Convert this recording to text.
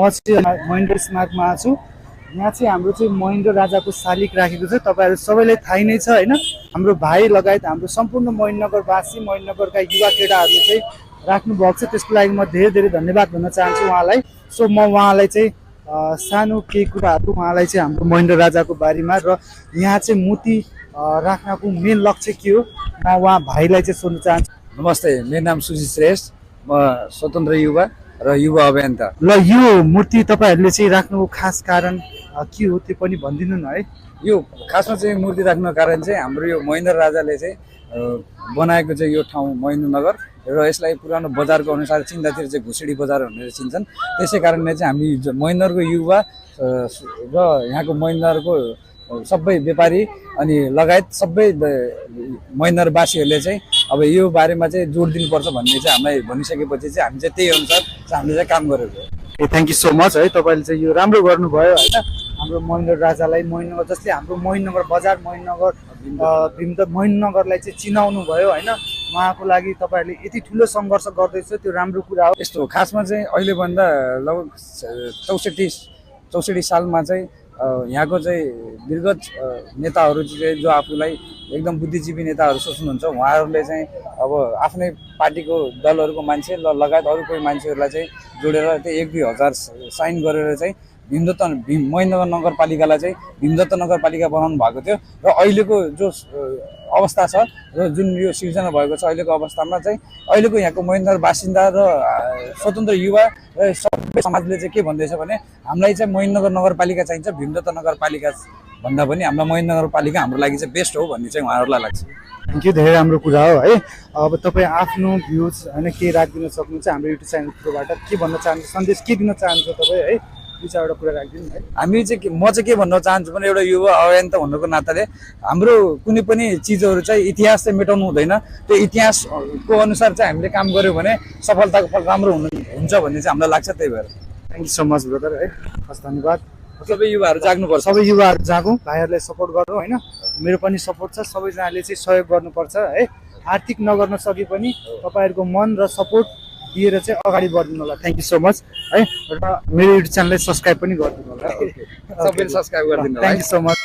म चाहिँ महेन्द्र स्मारकमा छु। यहाँ चाहिँ हाम्रो चाहिँ महेन्द्र राजाको शालिग राखेको छ। तपाईँहरू सबैलाई थाहै नै छ होइन। हाम्रो भाइ लगायत हाम्रो सम्पूर्ण महेन्द्रनगरवासी महेन्द्रनगरका युवा केटाहरूले चाहिँ राख्नु भएको छ। त्यसको लागि म धेरै धेरै धन्यवाद भन्न चाहन्छु उहाँलाई। सो म उहाँलाई चाहिँ सानो केही कुराहरू उहाँलाई चाहिँ हाम्रो महेन्द्र राजाको बारेमा र यहाँ चाहिँ मूर्ति राख्नको मेन लक्ष्य के हो म उहाँ भाइलाई चाहिँ सोध्न चाहन्छु। नमस्ते, मेरो नाम सुजित श्रेष्ठ, म स्वतन्त्र युवा र युवा अभियन्ता। ल यो मूर्ति तपाईँहरूले चाहिँ राख्नुको खास कारण के हो त्यो पनि भनिदिनु न है। यो खासमा चाहिँ मूर्ति राख्नुको कारण चाहिँ हाम्रो यो महेन्द्र राजाले चाहिँ बनाएको चाहिँ यो ठाउँ महेन्द्रनगर र यसलाई पुरानो बजारको अनुसार चिन्दातिर चाहिँ घुसडी बजार भनेर चिन्छन्। त्यसै कारणले चाहिँ हामी महेन्द्रको युवा र यहाँको महेन्द्रको सबै व्यापारी अनि लगायत सबै महेन्द्रवासीहरूले चाहिँ अब यो बारेमा चाहिँ जोड दिनुपर्छ भन्ने चाहिँ हामीलाई भनिसकेपछि चाहिँ हामी चाहिँ त्यही अनुसार हामीले चाहिँ काम गरेको। थ्याङ्क यू सो मच है। तपाईँले चाहिँ यो राम्रो गर्नुभयो होइन। हाम्रो महेन्द्र राजालाई महेन्द्रनगर जस्तै हाम्रो महेन्द्रनगर बजार महेन्द्रनगरलाई चाहिँ चिनाउनु भयो होइन। उहाँको लागि तपाईँहरूले यति ठुलो सङ्घर्ष गर्दैछ त्यो राम्रो कुरा हो। यस्तो खासमा चाहिँ अहिलेभन्दा लगभग 64 सालमा चाहिँ यहाँको चाहिँ विगत नेताहरू चाहिँ जो आफूलाई एकदम बुद्धिजीवी नेताहरू सोच्नुहुन्छ उहाँहरूले चाहिँ अब आफ्नै पार्टीको दलहरूको मान्छे लगायत अरू कोही मान्छेहरूलाई चाहिँ जोडेर त्यो 1-2 हजार साइन गरेर चाहिँ महेन्द्रनगर नगरपालिकालाई चाहिँ भीमदत्त नगरपालिका बनाउनु भएको थियो। र अहिलेको जो अवस्था छ र जुन यो सिर्जना भएको छ अहिलेको अवस्थामा चाहिँ अहिलेको यहाँको महेन्द्र बासिन्दा र स्वतन्त्र युवा र सबै समाजले चाहिँ के भन्दैछ भने हामीलाई चाहिँ महेन्द्रनगर नगरपालिका चाहिन्छ, भीमदत्त नगरपालिका भन्दा पनि हाम्रो महेन्द्र नगरपालिका हाम्रो लागि चाहिँ बेस्ट हो भन्ने चाहिँ उहाँहरूलाई लाग्छ। थ्याङ्क यू, धेरै राम्रो कुरा हो है। अब तपाईँ आफ्नो भ्युज होइन के राखिदिन सक्नुहुन्छ हाम्रो युट्युब च्यानलबाट, के भन्न चाहनुहुन्छ, सन्देश के दिन चाहन्छ तपाईँ है, दुई-चारवटा कुरा राखिदिनु है। हामी चाहिँ म चाहिँ के भन्न चाहन्छु भने एउटा युवा अभियन्ता हुनुको नाताले हाम्रो कुनै पनि चिजहरू चाहिँ इतिहास चाहिँ मेटाउनु हुँदैन। त्यो इतिहासको अनुसार चाहिँ हामीले काम गऱ्यौँ भने सफलताको फल राम्रो हुन्छ भन्ने चाहिँ हामीलाई लाग्छ। त्यही भएर thank you so much brother है, हस् धन्यवाद। सबै युवाहरू जाग्नुपर्छ, सबै युवाहरू जागौँ, भाइहरूलाई सपोर्ट गरौँ होइन। मेरो पनि सपोर्ट छ, सबैजनाले चाहिँ सहयोग गर्नुपर्छ है। आर्थिक नगर्न सके पनि तपाईँहरूको मन र सपोर्ट दिएर चाहिँ अगाडि बढ्नु होला। थ्याङ्क यू सो मच है। र मेरो युट्युब च्यानललाई सब्सक्राइब पनि गरिदिनु होला। सबैले सब्सक्राइब गरिदिनु होला। Thank you so much.